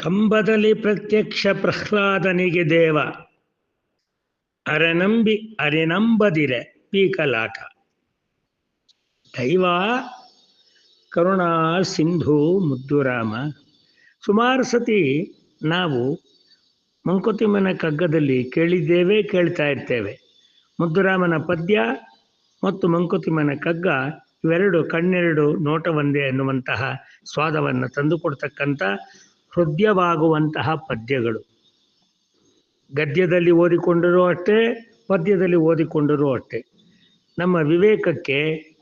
ಕಂಬದಲ್ಲಿ ಪ್ರತ್ಯಕ್ಷ ಪ್ರಹ್ಲಾದನಿಗೆ ದೇವ ಅರೆನಂಬದಿರೆ ಪೀಕಲಾಟ. ದೈವ ಕರುಣಾ ಸಿಂಧು ಮುದ್ದುರಾಮ. ಸುಮಾರು ಸತಿ ನಾವು ಮಂಕುತಿಮ್ಮನ ಕಗ್ಗದಲ್ಲಿ ಕೇಳಿದ್ದೇವೆ, ಕೇಳ್ತಾ ಇರ್ತೇವೆ. ಮುದ್ದುರಾಮನ ಪದ್ಯ ಮತ್ತು ಮಂಕುತಿಮ್ಮನ ಕಗ್ಗ ಇವೆರಡು ಕಣ್ಣೆರಡು ನೋಟ ಒಂದೇ ಎನ್ನುವಂತಹ ಸ್ವಾದವನ್ನು ತಂದುಕೊಡ್ತಕ್ಕಂಥ ಹೃದಯವಾಗುವಂತಹ ಪದ್ಯಗಳು. ಗದ್ಯದಲ್ಲಿ ಓದಿಕೊಂಡರೂ ಅಷ್ಟೇ, ಪದ್ಯದಲ್ಲಿ ಓದಿಕೊಂಡರೂ ಅಷ್ಟೇ. ನಮ್ಮ ವಿವೇಕಕ್ಕೆ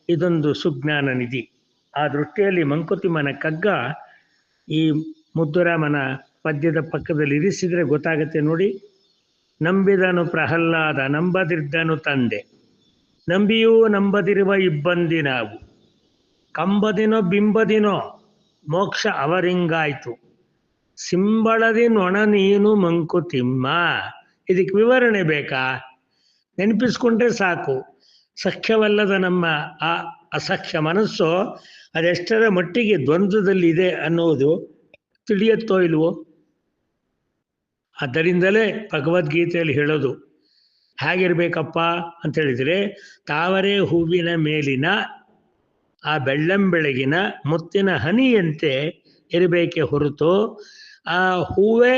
ಇದೊಂದು ಸುಜ್ಞಾನ ನಿಧಿ. ಆ ದೃಷ್ಟಿಯಲ್ಲಿ ಮಂಕುತಿಮ್ಮನ ಕಗ್ಗ ಈ ಮುದ್ದುರಾಮನ ಪದ್ಯದ ಪಕ್ಕದಲ್ಲಿ ಇರಿಸಿದರೆ ಗೊತ್ತಾಗುತ್ತೆ ನೋಡಿ. ನಂಬಿದನು ಪ್ರಹ್ಲಾದ ನಂಬದಿರ್ದನು ತಂದೆ, ನಂಬಿಯೂ ನಂಬದಿರುವ ಇಬ್ಬಂದಿ ನಾವು, ಕಂಬದಿನೋ ಬಿಂಬದಿನೋ ಮೋಕ್ಷ ಅವರಿಂಗಾಯ್ತು, ಸಿಂಬಳದಿ ನೊಣ ನೀನು ಮಂಕುತಿಮ್ಮ. ಇದಕ್ಕೆ ವಿವರಣೆ ಬೇಕಾ? ನೆನಪಿಸ್ಕೊಂಡ್ರೆ ಸಾಕು. ಸಖ್ಯವಲ್ಲದ ನಮ್ಮ ಆ ಅಸಖ್ಯ ಮನಸ್ಸು ಅದೆಷ್ಟರ ಮಟ್ಟಿಗೆ ದ್ವಂದ್ವದಲ್ಲಿದೆ ಅನ್ನೋದು ತಿಳಿಯತ್ತೋ ಇಲ್ವೋ? ಆದ್ದರಿಂದಲೇ ಭಗವದ್ಗೀತೆಯಲ್ಲಿ ಹೇಳೋದು ಹೇಗಿರ್ಬೇಕಪ್ಪ ಅಂತ ಹೇಳಿದರೆ, ತಾವರೆ ಹೂವಿನ ಮೇಲಿನ ಆ ಬೆಳ್ಳಂಬೆಳಗಿನ ಮುತ್ತಿನ ಹನಿಯಂತೆ ಇರಬೇಕೆ ಹೊರತು ಆ ಹೂವೇ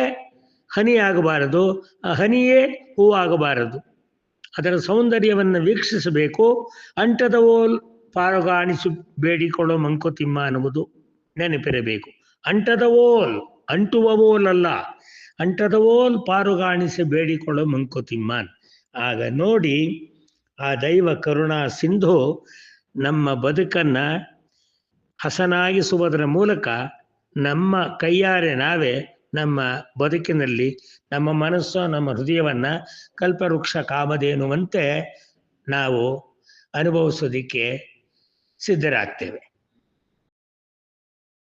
ಹನಿ ಆಗಬಾರದು, ಆ ಹನಿಯೇ ಹೂವಾಗಬಾರದು. ಅದರ ಸೌಂದರ್ಯವನ್ನು ವೀಕ್ಷಿಸಬೇಕು. ಅಂಟದವೋಲ್ ಪಾರುಗಾಣಿಸಿ ಬೇಡಿಕೊಳ್ಳೋ ಮಂಕುತಿಮ್ಮ ಅನ್ನುವುದು ನೆನಪಿರಬೇಕು. ಅಂಟದವೋಲ್, ಅಂಟುವವೋಲಲ್ಲ, ಅಂಟದವೋಲ್ ಪಾರುಗಾಣಿಸಿ ಬೇಡಿಕೊಳ್ಳೋ ಮಂಕುತಿಮ್ಮನ್. ಆಗ ನೋಡಿ ಆ ದೈವ ಕರುಣಾ ಸಿಂಧು ನಮ್ಮ ಬದುಕನ್ನು ಹಸನಾಗಿಸುವುದರ ಮೂಲಕ ನಮ್ಮ ಕೈಯಾರೆ ನಾವೇ ನಮ್ಮ ಬದುಕಿನಲ್ಲಿ ನಮ್ಮ ಮನಸ್ಸು ನಮ್ಮ ಹೃದಯವನ್ನು ಕಲ್ಪವೃಕ್ಷ ಕಾಮಧೇನುವಂತೆ ನಾವು ಅನುಭವಿಸೋದಕ್ಕೆ ಸಿದ್ಧರಾಗ್ತೇವೆ.